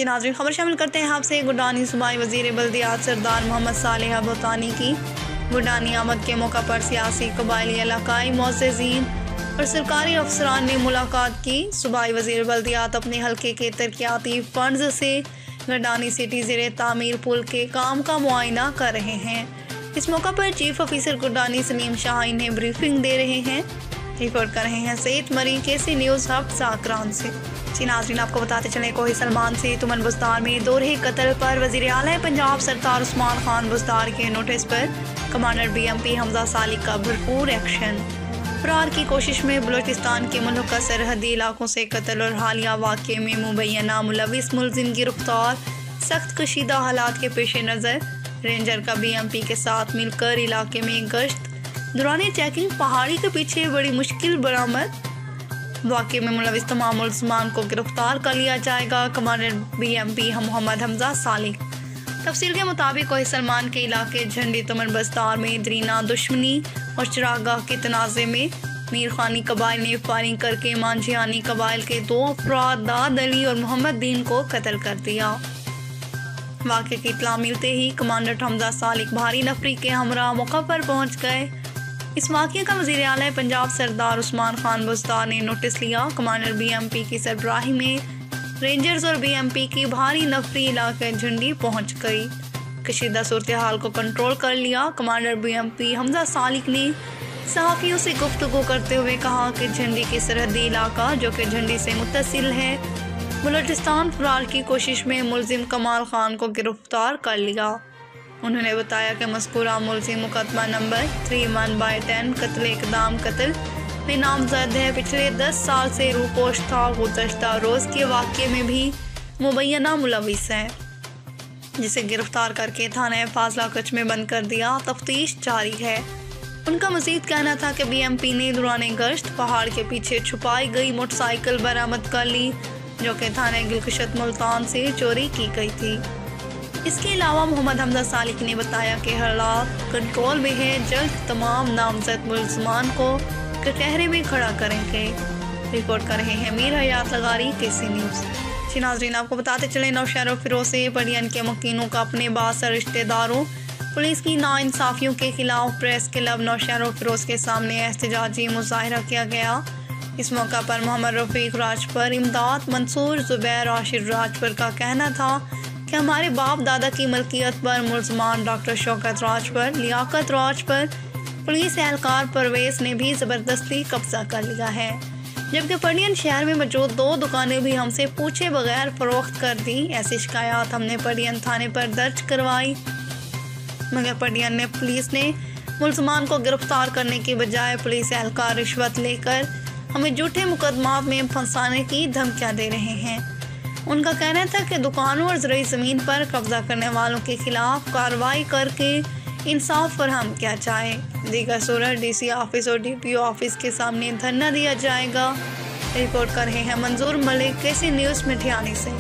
ناظرین خبر شامل کرتے ہیں آپ سے گڈانی صوبائی وزیر بلدیات سردار محمد صالح بھوتانی کی گڈانی آمد کے موقع پر سیاسی قبائلی علاقائی معززین اور سرکاری افسران نے ملاقات کی۔ صوبائی وزیر بلدیات اپنے حلقے کے ترقیاتی فنڈز سے گڈانی سٹی زیر تعمیر پل کے کام کا معائنہ کر رہے ہیں۔ اس موقع پر چیف آفیسر گڈانی سلیم شاہین نے بریفنگ دے رہے ہیں۔ رپورٹ کر رہے ہیں سعید مری KC نیوز ہب زعفران سے۔ ناظرین آپ کو بتاتے چلیں کوہی سلمان سے تمن بزدار میں دوہرے قتل پر وزیر اعلیٰ پنجاب سردار عثمان خان بزدار کے نوٹس پر کمانڈر BMP حمزہ صالح کا بھرپور ایکشن۔ فرار کی کوشش میں بلوچستان کے ملحقہ سرحدی علاقوں سے قتل اور حالیہ واقعے میں مبینہ ملوث ملزم گرفتار۔ سخت کشیدہ حالات کے پیش نظر رینجر کا BMP کے ساتھ مل کر علاقے میں گشت دوران چیکنگ پہاڑی کے پیچھے بڑی مشکل برآمد۔ واقعے میں ملوث تمام ملزمان کو گرفتار کر لیا جائے گا۔ کمانڈر BMP محمد حمزہ صالح۔ تفصیل کے مطابق کوہی سلمان کے علاقے جھنڈی تمن بزدار میں درینہ دشمنی اور چراگاہ کے تنازع میں میر خانی قبائل نے فائرنگ کر کے مانجھیانی قبائل کے 2 افراد داد علی اور محمد دین کو قتل کر دیا۔ واقعے کی اطلاع ملتے ہی کمانڈر حمزہ صالح بھاری نفری کے ہمراہ موقع پر پہنچ گئے۔ اس واقعے کا وزیر اعلیٰ پنجاب سردار عثمان خان بزدار نے نوٹس لیا۔ کمانڈر BMP کی سربراہی میں رینجرز اور BMP کی بھاری نفری علاقے جھنڈی پہنچ گئی۔ کشیدہ صورتحال کو کنٹرول کر لیا۔ کمانڈر BMP حمزہ صالح نے صحافیوں سے گفتگو کرتے ہوئے کہا کہ جھنڈی کے سرحدی علاقہ جو کہ جھنڈی سے متصل ہے بلوچستان فرار کی کوشش میں ملزم کمال خان کو گرفتار کر لیا۔ انہوں نے بتایا کہ مذکورہ ملزم مقدمہ نمبر 31/10 قتل اقدام قتل میں نامزد ہے۔ پچھلے 10 سال سے روپوش تھا۔ گزشتہ روز کے واقعے میں بھی مبینہ ملوث ہے جسے گرفتار کر کے تھانہ فاضلہ کچ میں بند کر دیا۔ تفتیش جاری ہے۔ ان کا مزید کہنا تھا کہ BMP نے دوران گشت پہاڑ کے پیچھے چھپائی گئی موٹر سائیکل برآمد کر لی جو کہ تھانہ گلگشت ملتان سے چوری کی گئی تھی۔ اس کے علاوہ محمد حمزہ صالح نے بتایا کہ حالات کنٹرول میں ہے، جلد تمام نامزد ملزمان کو کٹہرے میں کھڑا کریں گے۔ رپورٹ کر رہے ہیں میر حیات لغاری KC نیوز۔ ناظرین آپ کو بتاتے چلیں نوشہر و فیروز سے پڑین کے مکینوں کا اپنے باثر رشتہ داروں پولیس کی ناانصافیوں کے خلاف پریس کلب نوشہر و فیروز کے سامنے احتجاجی مظاہرہ کیا گیا۔ اس موقع پر محمد رفیق راجپر، امداد منصور، زبیر عاشر راجپر کا کہنا تھا کہ ہمارے باپ دادا کی ملکیت پر ملزمان ڈاکٹر شوکت راجپر، لیاقت راجپر، پولیس اہلکار پرویز نے بھی زبردستی قبضہ کر لیا ہے، جبکہ پڑین شہر میں موجود 2 دکانیں بھی ہم سے پوچھے بغیر فروخت کر دی۔ ایسی شکایات ہم نے پڑین تھانے پر درج کروائی مگر پڑین پولیس نے ملزمان کو گرفتار کرنے کی بجائے پولیس اہلکار رشوت لے کر ہمیں جھوٹے مقدمات میں پھنسانے کی دھمکیاں دے رہے ہیں۔ ان کا کہنا تھا کہ دکانوں اور زرعی زمین پر قبضہ کرنے والوں کے خلاف کارروائی کر کے انصاف فراہم کیا جائے۔ دیگر صورت DC آفس اور DPO آفس کے سامنے دھرنا دیا جائے گا۔ رپورٹ کر رہے ہیں منظور ملک KC نیوز مٹھیانی سے۔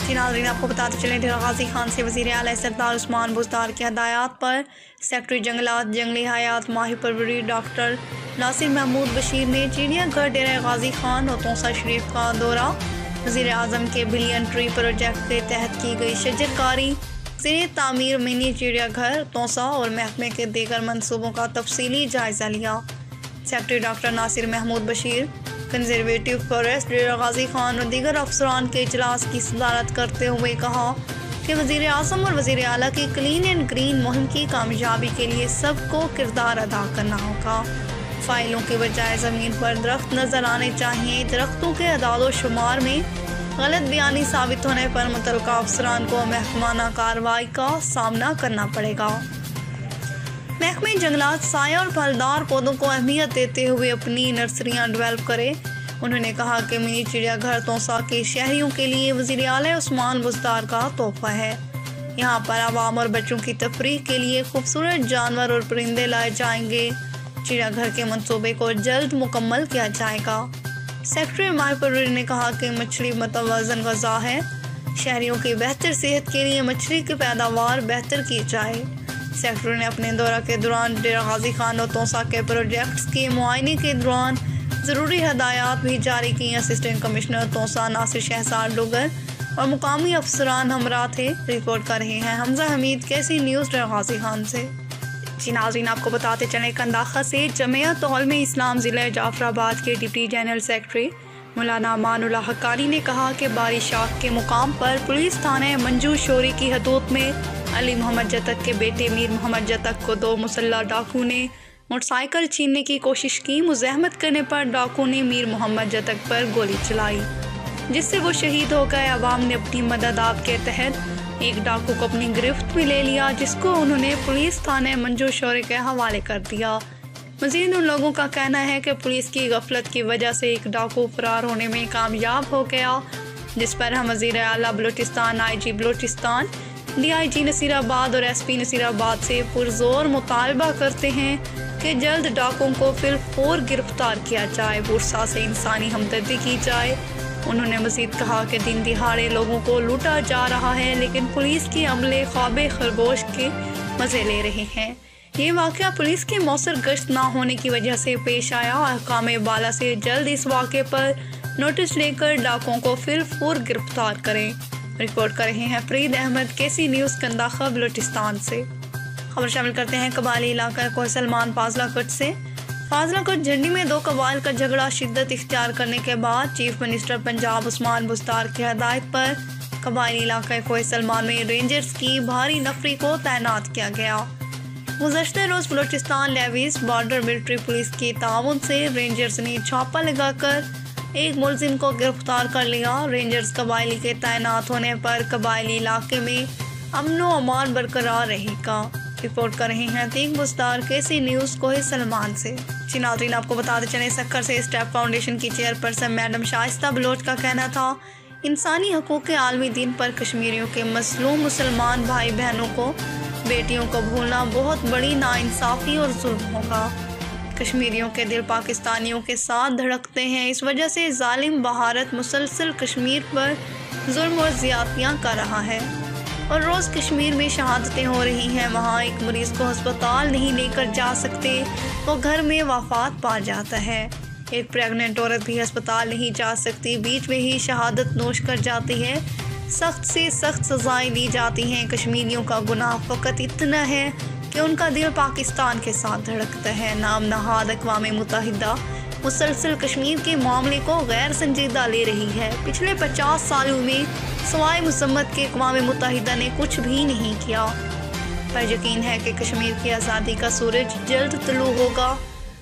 ناظرین آپ کو بتاتے چلیں ڈیرہ غازی خان سے وزیر اعلیٰ سردار عثمان بزدار کی ہدایات پر سیکٹری جنگلات جنگلی حیات ماہی پروری ڈاکٹر ناصر محمود بشیر نے چڑیا گھر ڈیرہ غازی خان اور توسا شریف کا دورہ۔ وزیر اعظم کے بلین ٹری پروجیکٹ کے تحت کی گئی شجر کاری، زیر تعمیر منی چڑیا گھر توسا اور محکمے کے دیگر منصوبوں کا تفصیلی جائزہ لیا۔ سیکرٹری ڈاکٹر ناصر محمود بشیر کنزرویٹو فارسٹ ڈیرہ غازی خان اور دیگر افسران کے اجلاس کی صدارت کرتے ہوئے کہا کہ وزیر اعظم اور وزیر اعلیٰ کی کلین اینڈ گرین مہم کی کامیابی کے لیے سب کو کردار ادا کرنا ہوگا۔ فائلوں کے بجائے زمین پر درخت نظر آنے چاہیے۔ درختوں کے اعداد و شمار میں غلط بیانی ثابت ہونے پر متعلقہ افسران کو محکمانہ کارروائی کا سامنا کرنا پڑے گا۔ محکمہ جنگلات سایہ اور پھلدار پودوں کو اہمیت دیتے ہوئے اپنی نرسریاں ڈیولپ کرے۔ انہوں نے کہا کہ منی چڑیا گھر توسا کے شہریوں کے لیے وزیر اعلیٰ عثمان بزدار کا تحفہ ہے۔ یہاں پر عوام اور بچوں کی تفریح کے لیے خوبصورت جانور اور پرندے لائے جائیں گے۔ چڑیا گھر کے منصوبے کو جلد مکمل کیا جائے گا۔ سیکرٹری ماہی پروری نے کہا کہ مچھلی متوازن غذا ہے، شہریوں کی بہتر صحت کے لیے مچھلی کی پیداوار بہتر کی جائے۔ سیکرٹری نے اپنے دورہ کے دوران ڈیرہ غازی خان اور توسا کے پروجیکٹس کے معائنے کے دوران ضروری ہدایات بھی جاری کی۔ اسسٹنٹ کمشنر توسا ناصر شہزاد ڈوگر اور مقامی افسران ہمراہ تھے۔ رپورٹ کر رہے ہیں حمزہ حمید، کیسی نیوز غازی خان سے۔ جی ناظرین، آپ کو بتاتے چلیں کنداخہ سے جمعیت عالم اسلام ضلع جعفر آباد کے ڈپٹی جنرل سیکرٹری مولانا امان اللہ حقانی نے کہا کہ باری شاخ کے مقام پر پولیس تھانہ منجو شوری کی حدود میں علی محمد جتک کے بیٹے میر محمد جتک کو 2 مسلح ڈاکو نے موٹر سائیکل چھیننے کی کوشش کی۔ مزاحمت کرنے پر ڈاکو نے میر محمد جتک پر گولی چلائی، جس سے وہ شہید ہو گئے۔ عوام نے اپنی مدد آپ کے تحت ایک ڈاکو کو اپنی گرفت میں لے لیا، جس کو انہوں نے پولیس تھانہ منجو شوری کے حوالے کر دیا۔ مزید ان لوگوں کا کہنا ہے کہ پولیس کی غفلت کی وجہ سے ایک ڈاکو فرار ہونے میں کامیاب ہو گیا، جس پر ہم وزیر اعلیٰ بلوچستان، آئی جی بلوچستان، ڈی آئی جی نصیر آباد اور ایس پی نصیر آباد سے پرزور مطالبہ کرتے ہیں کہ جلد ڈاکوں کو فی الفور گرفتار کیا جائے، ورثاء سے انسانی ہمدردی کی جائے۔ انہوں نے مزید کہا کہ دن دہاڑے لوگوں کو لوٹا جا رہا ہے، لیکن پولیس کے عملے خواب خرگوش کے مزے لے رہے ہیں۔ یہ واقعہ پولیس کی مؤثر گشت نہ ہونے کی وجہ سے پیش آیا۔ حکام بالا سے جلد اس واقعے پر نوٹس لے کر ڈاکوں کو فی الفور گرفتار کریں۔ رپورٹ کر رہے ہیں فرید احمد، کیسی نیوز کنداخہ بلوچستان سے۔ خبر شامل کرتے ہیں قبائلی علاقہ کوہ سلمان فاضلہ کٹ سے۔ فاضلہ کٹ جھنڈی میں 2 قبائل کا جھگڑا شدت اختیار کرنے کے بعد چیف منسٹر پنجاب عثمان بزدار کی ہدایت پر قبائلی علاقہ کوہ سلمان میں رینجرز کی بھاری نفری کو تعینات کیا گیا۔ گزشتہ روز Balochistan levies border military police کی تعاون سے رینجرز نے چھاپہ لگا کر ایک ملزم کو گرفتار کر لیا۔ رینجرز قبائلی کے تعینات ہونے پر قبائلی علاقے میں امن و امان برقرار رہے گا۔ رپورٹ کر رہے ہیں تیغ بزدار، کیسی نیوز کوہ سلمان سے۔ جی ناظرین، آپ کو بتاتے چلیں سکھر سے اسٹیپ فاؤنڈیشن کی چیئرپرسن میڈم شائستہ بلوچ کا کہنا تھا، انسانی حقوق کے عالمی دن پر کشمیریوں کے مظلوم مسلمان بھائی بہنوں کو بیٹیوں کو بھولنا بہت بڑی ناانصافی اور ظلم ہوگا۔ کشمیریوں کے دل پاکستانیوں کے ساتھ دھڑکتے ہیں، اس وجہ سے ظالم بھارت مسلسل کشمیر پر ظلم اور زیادتیاں کر رہا ہے اور روز کشمیر میں شہادتیں ہو رہی ہیں۔ وہاں ایک مریض کو ہسپتال نہیں لے کر جا سکتے، وہ گھر میں وفات پا جاتا ہے۔ ایک پریگننٹ عورت بھی ہسپتال نہیں جا سکتی، بیچ میں ہی شہادت نوش کر جاتی ہے۔ سخت سے سخت سزائیں دی جاتی ہیں۔ کشمیریوں کا گناہ فقط اتنا ہے کہ ان کا دل پاکستان کے ساتھ دھڑکتا ہے۔ نام نہاد اقوام متحدہ مسلسل کشمیر کے معاملے کو غیر سنجیدہ لے رہی ہے۔ پچھلے 50 سالوں میں سوائے مذمت کے اقوام متحدہ نے کچھ بھی نہیں کیا۔ پر یقین ہے کہ کشمیر کی آزادی کا سورج جلد طلوع ہوگا۔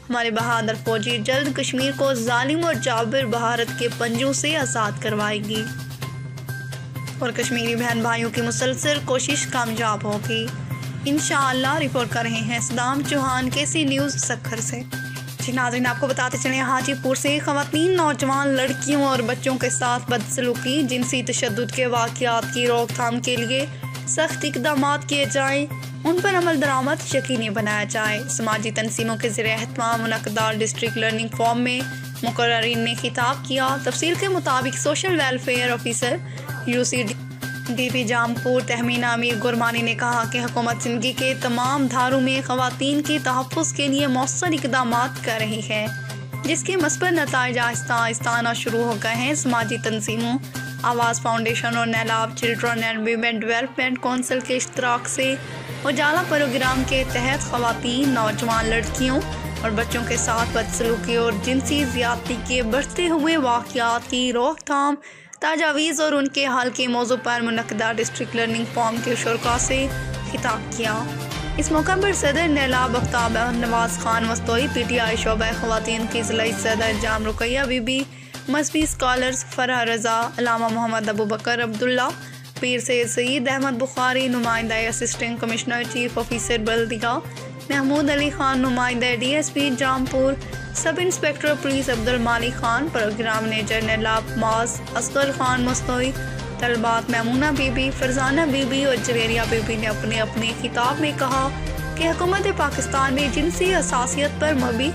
ہمارے بہادر فوجی جلد کشمیر کو ظالم اور جابر بھارت کے پنجوں سے آزاد کروائے گی اور کشمیری بہن بھائیوں کی مسلسل کوشش کامیاب ہوگی انشاءاللہ۔ رپورٹ کر رہے ہیں صدام چوہان، کیسی نیوز سکھر سے۔ جی ناظرین، آپ کو بتاتے چلیں حاجی پور سے خواتین، نوجوان لڑکیوں اور بچوں کے ساتھ بدسلوکی، جنسی تشدد کے واقعات کی روک تھام کے لیے سخت اقدامات کیے جائیں، ان پر عمل درآمد یقینی بنایا جائے۔ سماجی تنظیموں کے زیر اہتمام منعقدہ ڈسٹرکٹ لرننگ فورم میں مقررین نے خطاب کیا۔ تفصیل کے مطابق social welfare officer U C D P Jampur Tehmina Amir Gurmani نے کہا کہ حکومت زندگی کے تمام دھاروں میں خواتین کے تحفظ کے لیے مؤثر اقدامات کر رہی ہے، جس کے مثبت نتائج آہستہ آہستہ آنا شروع ہو گئے ہیں۔ سماجی تنظیموں، آواز فاؤنڈیشن اور Neelab children and women development council کے اشتراک سے اجالا پروگرام کے تحت خواتین، نوجوان لڑکیوں اور بچوں کے ساتھ بدسلوکی اور جنسی زیادتی کے بڑھتے ہوئے واقعات کی روک تھام، تجاویز اور ان کے حل کے موضوع پر منعقدہ ڈسٹرکٹ لرننگ فورم کے شرکاء سے خطاب کیا۔ اس موقع پر صدر نیلاب آفتاب Nawaz Khan وستوئی، P T I شعبہ خواتین کی ضلعی صدر جام رقیہ بی بی، مذہبی اسکالرز فرح رضا، علامہ محمد ابو بکر عبداللہ، پیر سید سعید احمد بخاری، نمائندہ اسسٹنٹ کمشنر چیف آفیسر بلدیہ محمود علی خان، نمائندہ D S P Jampur, sub inspector police Abdul Malik Khan, program manager Neelab Muaz Asghar Khan Mastoi, طلبات میمونہ بی بی، فرزانہ بی بی اور جویریہ بی بی نے اپنے اپنے خطاب میں کہا کہ حکومت پاکستان میں جنسی حساسیت پر مبنی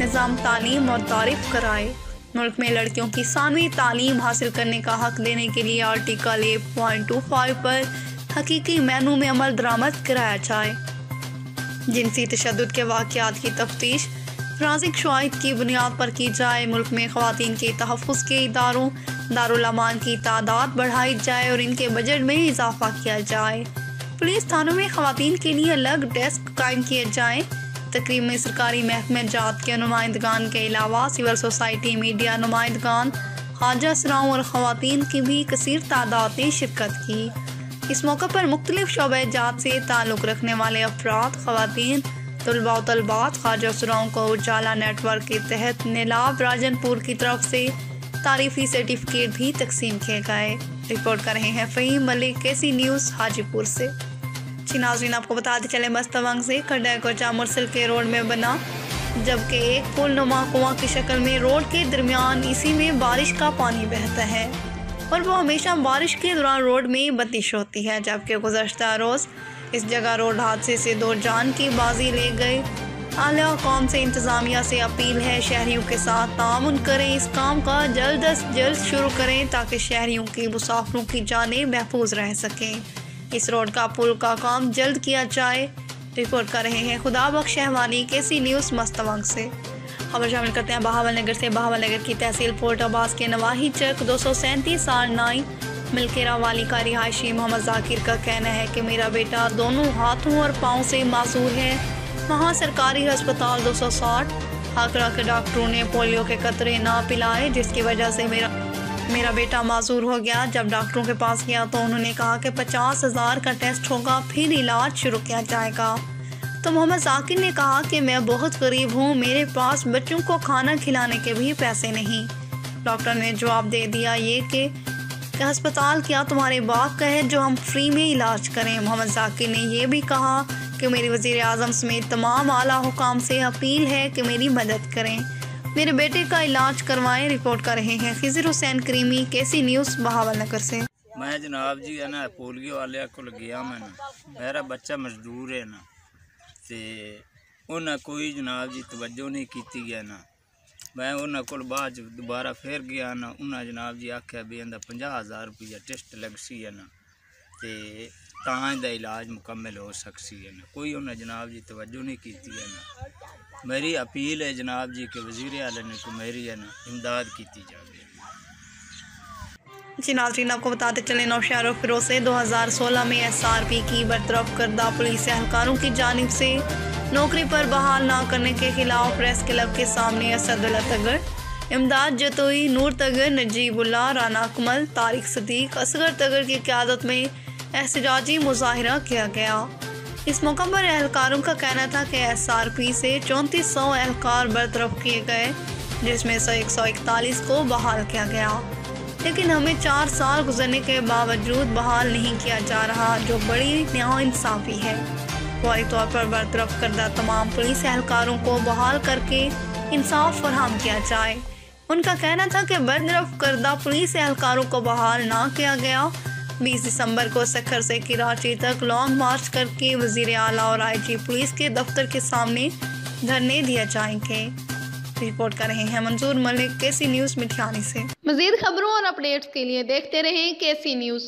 نظام تعلیم متعارف کرائے، ملک میں لڑکیوں کی ثانوی تعلیم حاصل کرنے کا حق دینے کے لیے آرٹیکل 8.25 پر حقیقی معنوں میں عمل درآمد کرایا جائے، جنسی تشدد کے واقعات کی تفتیش رازق شواہد کی بنیاد پر کی جائے، ملک میں خواتین کے تحفظ کے اداروں دارالامان کی تعداد بڑھائی جائے اور ان کے بجٹ میں اضافہ کیا جائے، پولیس تھانوں میں خواتین کے لیے الگ ڈیسک قائم کیے جائیں۔ تقریب میں سرکاری محکمہ جات کے نمائندگان کے علاوہ سول سوسائٹی، میڈیا نمائندگان، خواجہ سراؤں اور خواتین کی بھی کثیر تعداد نے شرکت کی۔ اس موقع پر مختلف شعبہ جات سے تعلق رکھنے والے افراد، خواتین، طلباء و طالبات خواجہ سراؤں کو اجالا نیٹ ورک کے تحت نیلاب راجن پور کی طرف سے تعریفی سرٹیفکیٹ بھی تقسیم کیے گئے۔ رپورٹ کر رہے ہیں فہیم ملک، KC نیوز حاجی پور سے۔ ناظرین آپ کو بتاتے چلے مستونگ سے کھڈا کوچا مرسل کے روڈ میں بنا، جبکہ ایک پل نما کنواں کی شکل میں روڈ کے درمیان، اسی میں بارش کا پانی بہتا ہے اور وہ ہمیشہ بارش کے دوران روڈ میں بندش ہوتی ہے، جبکہ گزشتہ روز اس جگہ روڈ حادثے سے 2 جان کی بازی لے گئے۔ اعلیٰ قوم سے انتظامیہ سے اپیل ہے شہریوں کے ساتھ تعاون کریں، اس کام کا جلد از جلد شروع کریں تاکہ شہریوں کی مسافروں کی جانیں محفوظ رہ سکیں۔ اس روڈ کا پل کا کام جلد کیا جائے۔ رپورٹ کر رہے ہیں خدا بخش شہوانی، KC نیوز مستونگ سے۔ خبر شامل کرتے ہیں بہاول نگر سے۔ بہاول نگر کی تحصیل پورٹ عباس کے نواحی چک 237 R9 ملکیرہ والی کا رہائشی محمد ذاکر کا کہنا ہے کہ میرا بیٹا دونوں ہاتھوں اور پاؤں سے معذور ہے۔ وہاں سرکاری ہسپتال 260 ہاکڑا کے ڈاکٹروں نے پولیو کے قطرے نہ پلائے، جس کی وجہ سے میرا بیٹا معذور ہو گیا۔ جب ڈاکٹروں کے پاس گیا تو انہوں نے کہا کہ 50,000 کا ٹیسٹ ہوگا، پھر علاج شروع کیا جائے گا۔ تو محمد ذاکر نے کہا کہ میں بہت غریب ہوں، میرے پاس بچوں کو کھانا کھلانے کے بھی پیسے نہیں۔ ڈاکٹر نے جواب دے دیا یہ کہ ہسپتال کیا تمہارے باپ کا ہے جو ہم فری میں علاج کریں۔ محمد ذاکر نے یہ بھی کہا کہ میری وزیر اعظم سمیت تمام اعلیٰ حکام سے اپیل ہے کہ میری مدد کریں، میرے بیٹے کا علاج کروائیں۔ رپورٹ کر رہے ہیں خضر حسین کریمی، KC نیوز بہاول نگر سے۔ میں جناب جی ہے نا پولیو والے کو گیا، میں نا میرا بچہ مزدور ہے نا، تے انہیں کوئی جناب جی توجہ نہیں کیتی گیا نا۔ میں انہوں کو بعد دوبارہ پھر گیا نا، انہیں جناب جی آخیا بھی اندر 50,000 روپیہ ٹیسٹ لگ سی ہے نا، تے تاں دا علاج مکمل ہو سکسی ہے نا، کوئی انہیں جناب جی توجہ نہیں کیتی ہے نا۔ میری اپیل ہے جناب جی کہ وزیر اعلیٰ نے کو میری ہے نا امداد کیتی جائے۔ ناظرین آپ کو بتاتے چلے نوشہر و فیروز سے 2016 میں SRP کی برطرف کردہ پولیس اہلکاروں کی جانب سے نوکری پر بحال نہ کرنے کے خلاف پریس کلب کے سامنے اسد اللہ تگڑ، امداد جتوئی، نور تگڑ، نجیب اللہ، رانا اکمل، طارق صدیق، اصغر تگڑ کی قیادت میں احتجاجی مظاہرہ کیا گیا۔ اس موقع پر اہلکاروں کا کہنا تھا کہ SRP سے 3400 اہلکار برطرف کیے گئے، جس میں سے 141 کو بحال کیا گیا، لیکن ہمیں 4 سال گزرنے کے باوجود بحال نہیں کیا جا رہا، جو بڑی ناانصافی ہے۔ فوری طور پر برطرف کردہ تمام پولیس اہلکاروں کو بحال کر کے انصاف فراہم کیا جائے۔ ان کا کہنا تھا کہ برطرف کردہ پولیس اہلکاروں کو بحال نہ کیا گیا۔ 20 دسمبر کو سکھر سے کراچی تک لانگ مارچ کر کے وزیر اعلیٰ اور IG پولیس کے دفتر کے سامنے دھرنے دیے جائیں گے۔ رپورٹ کر رہے ہیں منظور ملک، KC نیوز مٹھیانی سے۔ مزید خبروں اور اپڈیٹس کے لیے دیکھتے رہیں KC نیوز۔